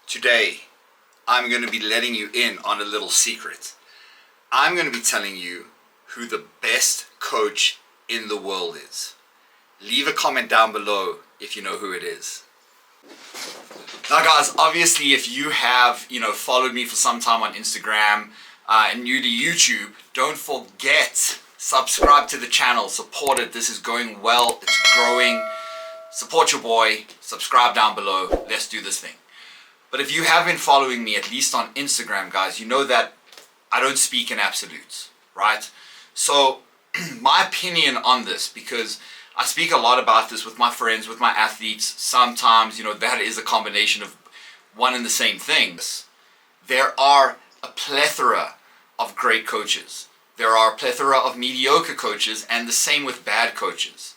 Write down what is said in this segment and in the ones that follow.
Today, I'm going to be letting you in on a little secret. I'm going to be telling you who the best coach in the world is. Leave a comment down below if you know who it is. Now guys, obviously if you have, followed me for some time on Instagram and new to YouTube, don't forget, subscribe to the channel, support it. This is going well, it's growing. Support your boy, subscribe down below, let's do this thing. But if you have been following me, at least on Instagram, guys, you know that I don't speak in absolutes, right? So my opinion on this, because I speak a lot about this with my friends, with my athletes, sometimes, that is a combination of one and the same things. There are a plethora of great coaches. There are a plethora of mediocre coaches, and the same with bad coaches.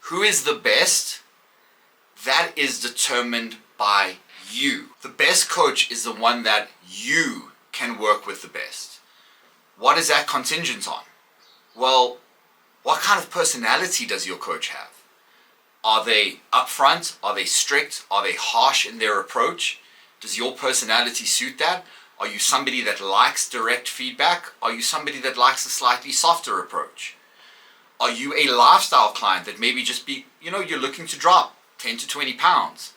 Who is the best? That is determined by you. The best coach is the one that you can work with the best. What is that contingent on? Well, what kind of personality does your coach have? Are they upfront? Are they strict? Are they harsh in their approach? Does your personality suit that? Are you somebody that likes direct feedback? Are you somebody that likes a slightly softer approach? Are you a lifestyle client that maybe just you're looking to drop 10 to 20 pounds?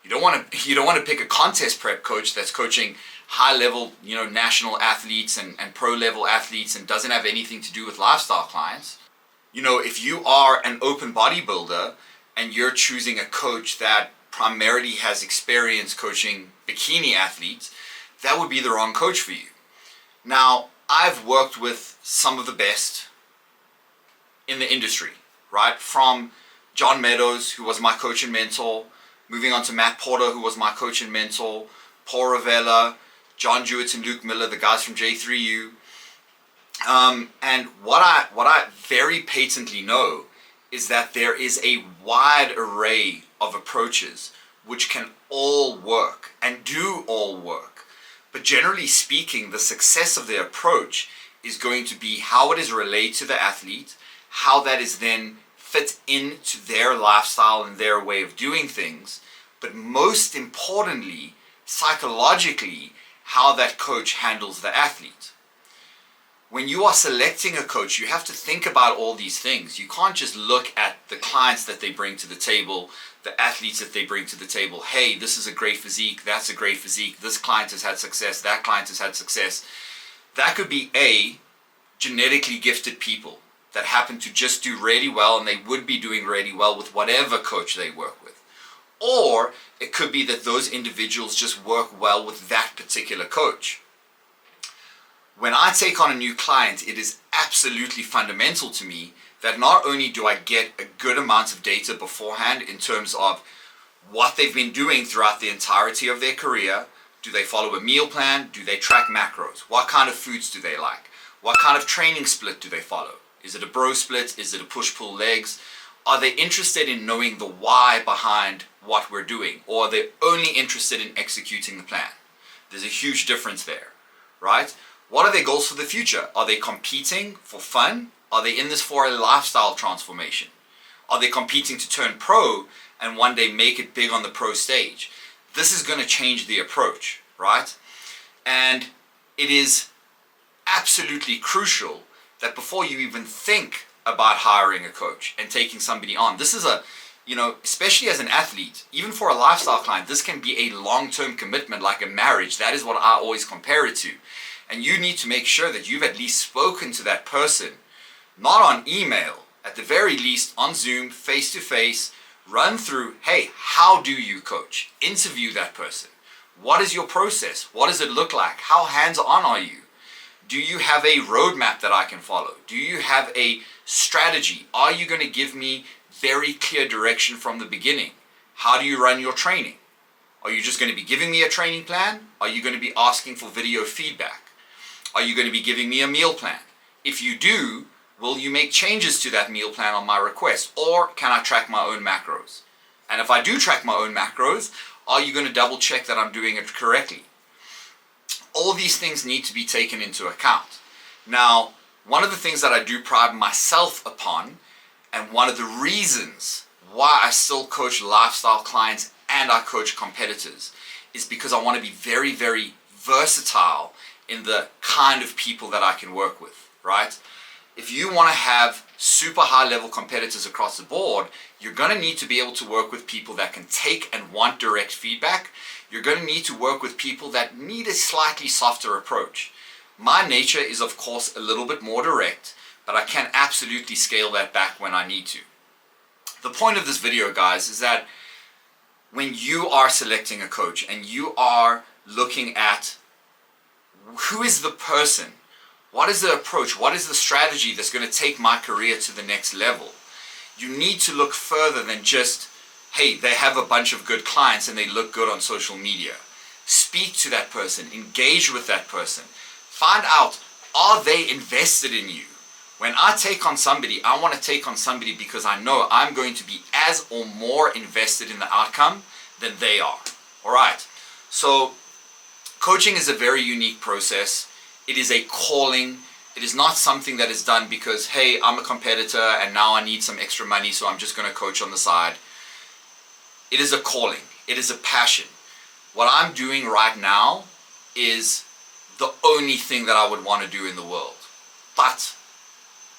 You don't want to pick a contest prep coach that's coaching high level, national athletes and pro level athletes and doesn't have anything to do with lifestyle clients. If you are an open bodybuilder and you're choosing a coach that primarily has experience coaching bikini athletes, that would be the wrong coach for you. Now, I've worked with some of the best in the industry, right? From John Meadows, who was my coach and mentor, moving on to Matt Porter, who was my coach and mentor, Paul Ravella, John Jewett and Luke Miller, the guys from J3U. And what I very patently know is that there is a wide array of approaches which can all work and do all work. But generally speaking, the success of the approach is going to be how it is relayed to the athlete, how that is then fit into their lifestyle and their way of doing things, but most importantly, psychologically, how that coach handles the athlete. When you are selecting a coach, you have to think about all these things. You can't just look at the clients that they bring to the table, the athletes that they bring to the table. Hey, this is a great physique, that's a great physique, this client has had success, that client has had success. That could be genetically gifted people that happen to just do really well, and they would be doing really well with whatever coach they work with. Or it could be that those individuals just work well with that particular coach. When I take on a new client, it is absolutely fundamental to me that not only do I get a good amount of data beforehand in terms of what they've been doing throughout the entirety of their career. Do they follow a meal plan? Do they track macros? What kind of foods do they like? What kind of training split do they follow? Is it a bro split? Is it a push-pull legs? Are they interested in knowing the why behind what we're doing? Or are they only interested in executing the plan? There's a huge difference there, right? What are their goals for the future? Are they competing for fun? Are they in this for a lifestyle transformation? Are they competing to turn pro and one day make it big on the pro stage? This is going to change the approach, right? And it is absolutely crucial that before you even think about hiring a coach and taking somebody on, this is especially as an athlete, even for a lifestyle client, this can be a long-term commitment like a marriage. That is what I always compare it to. And you need to make sure that you've at least spoken to that person, not on email, at the very least on Zoom, face-to-face, run through, hey, how do you coach? Interview that person. What is your process? What does it look like? How hands-on are you? Do you have a roadmap that I can follow? Do you have a strategy? Are you going to give me very clear direction from the beginning? How do you run your training? Are you just going to be giving me a training plan? Are you going to be asking for video feedback? Are you going to be giving me a meal plan? If you do, will you make changes to that meal plan on my request? Or can I track my own macros? And if I do track my own macros, are you going to double check that I'm doing it correctly? All these things need to be taken into account. Now, one of the things that I do pride myself upon, and one of the reasons why I still coach lifestyle clients and I coach competitors, is because I want to be very, very versatile in the kind of people that I can work with, right? If you want to have super high level competitors across the board, you're going to need to be able to work with people that can take and want direct feedback. You're going to need to work with people that need a slightly softer approach. My nature is, of course, a little bit more direct, but I can absolutely scale that back when I need to. The point of this video, guys, is that when you are selecting a coach and you are looking at who is the person, what is the approach, what is the strategy that's going to take my career to the next level, you need to look further than just, hey, they have a bunch of good clients and they look good on social media. Speak to that person, engage with that person, find out, are they invested in you? When I take on somebody, I want to take on somebody because I know I'm going to be as or more invested in the outcome than they are. All right. So coaching is a very unique process. It is a calling. It is not something that is done because, hey, I'm a competitor and now I need some extra money, so I'm just going to coach on the side. It is a calling. It is a passion. What I'm doing right now is the only thing that I would want to do in the world. But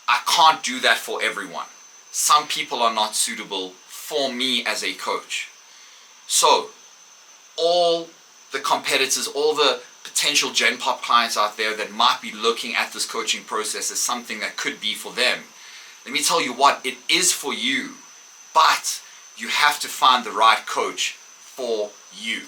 I can't do that for everyone. Some people are not suitable for me as a coach. So, all the competitors, all the potential Gen Pop clients out there that might be looking at this coaching process as something that could be for them, let me tell you what, it is for you, but you have to find the right coach for you.